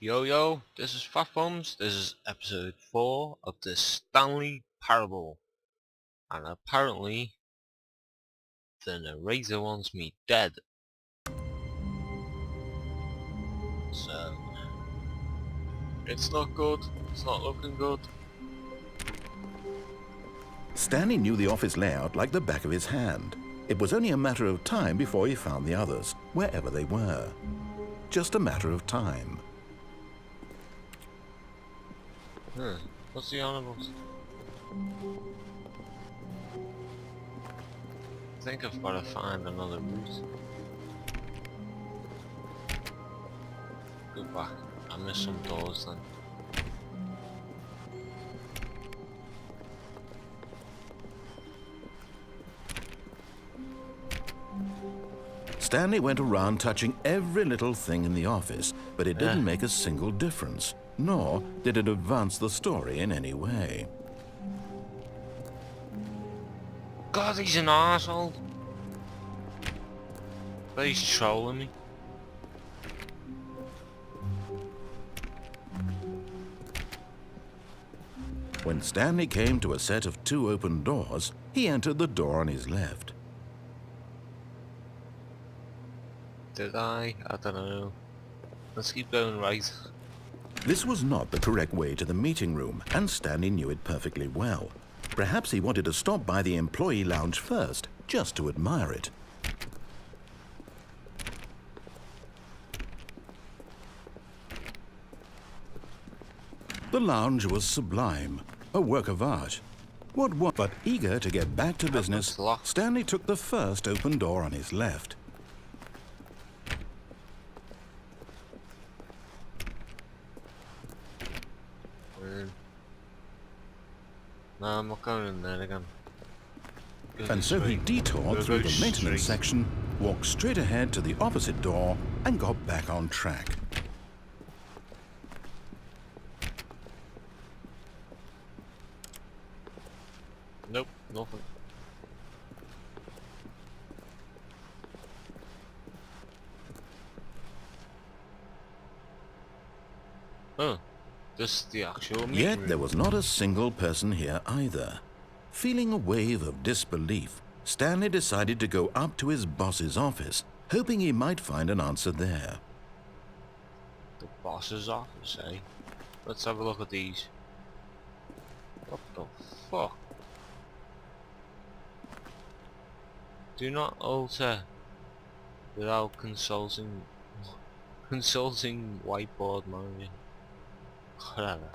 Yo yo, this is Fat Bombs. This is episode 4 of the Stanley Parable. And apparently, the narrator wants me dead. So, it's not good. It's not looking good. Stanley knew the office layout like the back of his hand. It was only a matter of time before he found the others, wherever they were. Just a matter of time. What's the on about? I think I've got to find another route. Go back. I missed some doors then. Stanley went around touching every little thing in the office, but it didn't make a single difference, nor did it advance the story in any way. God, he's an arsehole. But he's trolling me. When Stanley came to a set of 2 open doors, he entered the door on his left. Did I? I don't know. Let's keep going right. This was not the correct way to the meeting room, and Stanley knew it perfectly well. Perhaps he wanted to stop by the employee lounge first, just to admire it. The lounge was sublime, a work of art. But eager to get back to business, Stanley took the first open door on his left. No, I'm not going in there again. And so he detoured through the maintenance section, walked straight ahead to the opposite door, and got back on track. Nope, nothing. Oh, this is the actual meeting Yet room. there was not a single person here either. Feeling a wave of disbelief, Stanley decided to go up to his boss's office, hoping he might find an answer there. The boss's office, eh? Let's have a look at these. What the fuck? Do not alter without consulting whiteboard manager. Whatever.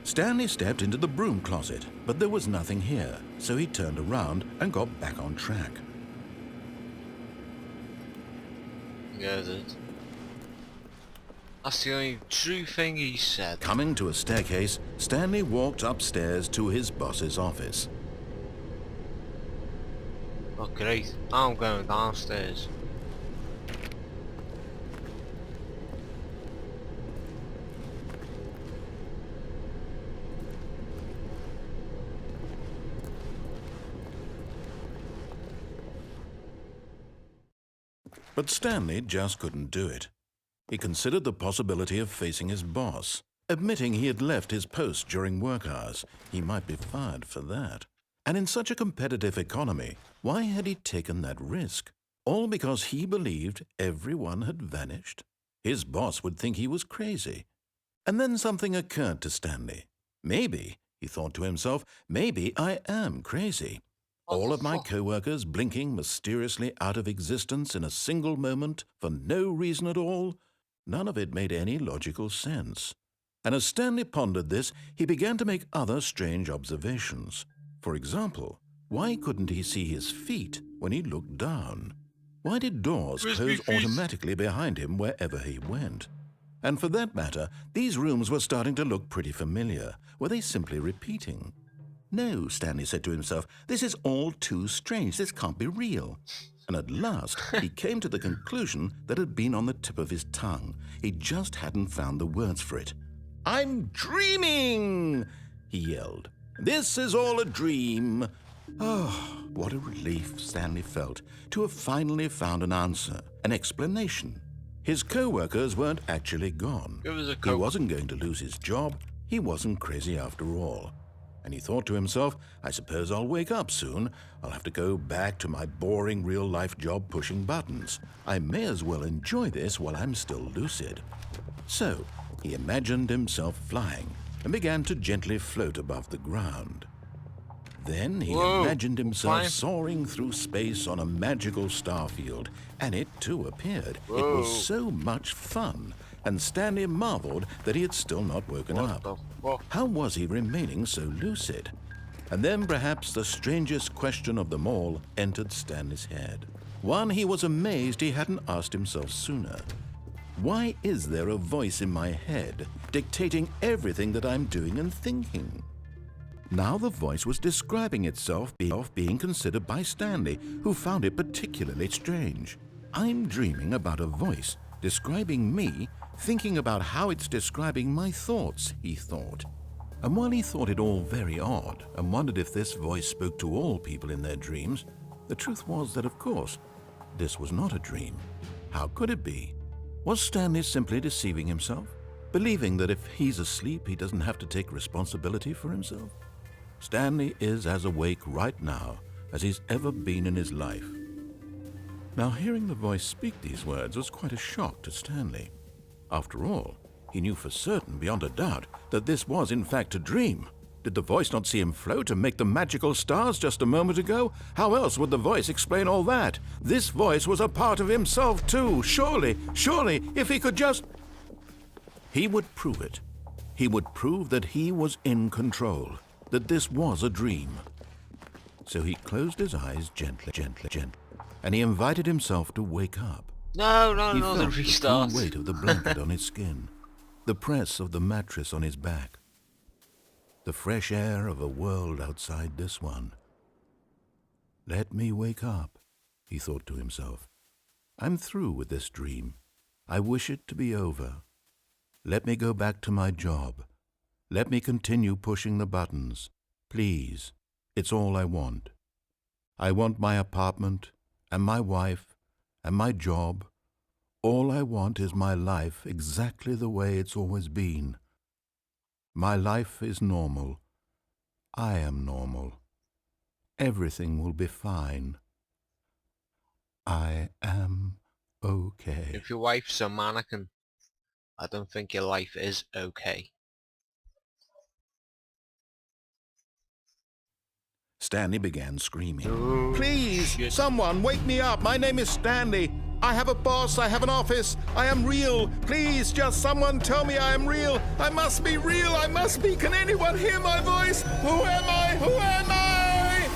Stanley stepped into the broom closet, but there was nothing here, so he turned around and got back on track. Get it? That's the only true thing he said. Coming to a staircase, Stanley walked upstairs to his boss's office. Oh great, I'm going downstairs. But Stanley just couldn't do it. He considered the possibility of facing his boss. Admitting he had left his post during work hours, he might be fired for that. And in such a competitive economy, why had he taken that risk? All because he believed everyone had vanished? His boss would think he was crazy. And then something occurred to Stanley. Maybe, he thought to himself, maybe I am crazy. All of my co-workers blinking mysteriously out of existence in a single moment for no reason at all? None of it made any logical sense. And as Stanley pondered this, he began to make other strange observations. For example, why couldn't he see his feet when he looked down? Why did doors close automatically behind him wherever he went? And for that matter, these rooms were starting to look pretty familiar. Were they simply repeating? No, Stanley said to himself, this is all too strange. This can't be real. And at last, he came to the conclusion that had been on the tip of his tongue. He just hadn't found the words for it. "I'm dreaming!" he yelled. "This is all a dream." Oh, what a relief Stanley felt to have finally found an answer, an explanation. His co-workers weren't actually gone. Give us a He Coke. wasn't going to lose his job. He wasn't crazy after all. And he thought to himself, I suppose I'll wake up soon. I'll have to go back to my boring real-life job pushing buttons. I may as well enjoy this while I'm still lucid. So he imagined himself flying and began to gently float above the ground. Then he imagined himself soaring through space on a magical starfield, and it too appeared. It was so much fun, and Stanley marveled that he had still not woken up. How was he remaining so lucid? And then perhaps the strangest question of them all entered Stanley's head. One he was amazed he hadn't asked himself sooner. Why is there a voice in my head dictating everything that I'm doing and thinking? Now the voice was describing itself being considered by Stanley, who found it particularly strange. I'm dreaming about a voice describing me, thinking about how it's describing my thoughts, he thought. And while he thought it all very odd and wondered if this voice spoke to all people in their dreams, the truth was that, of course, this was not a dream. How could it be? Was Stanley simply deceiving himself, believing that if he's asleep, he doesn't have to take responsibility for himself? Stanley is as awake right now as he's ever been in his life. Now, hearing the voice speak these words was quite a shock to Stanley. After all, he knew for certain, beyond a doubt, that this was in fact a dream. Did the voice not see him float and make the magical stars just a moment ago? How else would the voice explain all that? This voice was a part of himself too. Surely, if he could just... He would prove it. He would prove that he was in control, that this was a dream. So he closed his eyes gently, and he invited himself to wake up. No, He the felt the restart. cool weight of the blanket on his skin, the press of the mattress on his back, the fresh air of a world outside this one. Let me wake up, he thought to himself. I'm through with this dream. I wish it to be over. Let me go back to my job. Let me continue pushing the buttons. Please, it's all I want. I want my apartment and my wife and my job. All I want is my life exactly the way it's always been. My life is normal. I am normal. Everything will be fine. I am okay. If your wife's a mannequin, I don't think your life is okay. Stanley began screaming. Oh, Please, shit. someone, wake me up. My name is Stanley. I have a boss. I have an office. I am real. Please, just someone tell me I am real. I must be real. I must be. Can anyone hear my voice? Who am I? Who am I?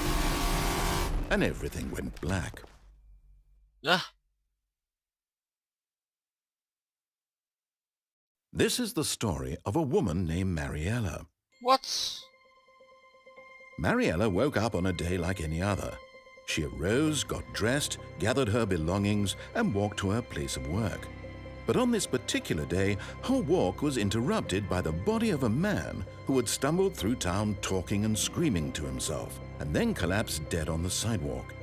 And everything went black. Ah, This is the story of a woman named Mariella. what? Mariella woke up on a day like any other. She arose, got dressed, gathered her belongings, and walked to her place of work. But on this particular day, her walk was interrupted by the body of a man who had stumbled through town talking and screaming to himself, and then collapsed dead on the sidewalk.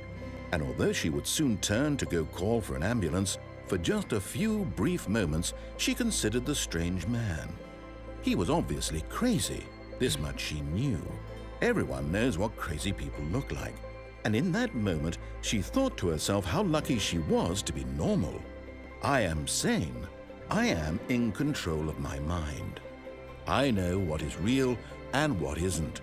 And although she would soon turn to go call for an ambulance, for just a few brief moments she considered the strange man. He was obviously crazy. This much she knew. Everyone knows what crazy people look like. And in that moment, she thought to herself how lucky she was to be normal. I am sane. I am in control of my mind. I know what is real and what isn't.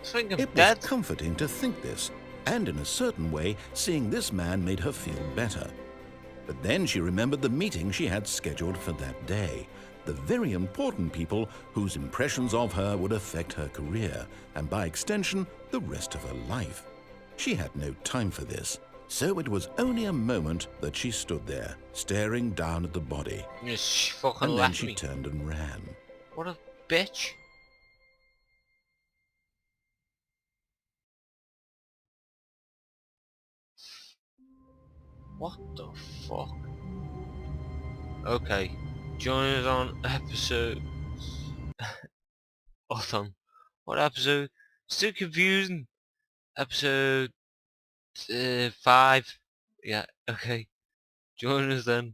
Think of It was dead. comforting to think this, and in a certain way, seeing this man made her feel better. But then she remembered the meeting she had scheduled for that day. The very important people whose impressions of her would affect her career, and by extension, the rest of her life. She had no time for this, so it was only a moment that she stood there, staring down at the body, She fucking and then left she me. turned and ran. What a bitch. What the fuck? Okay, join us on episode... Hold on. What episode? Still confusing. Episode 5. Yeah, okay. Join us then.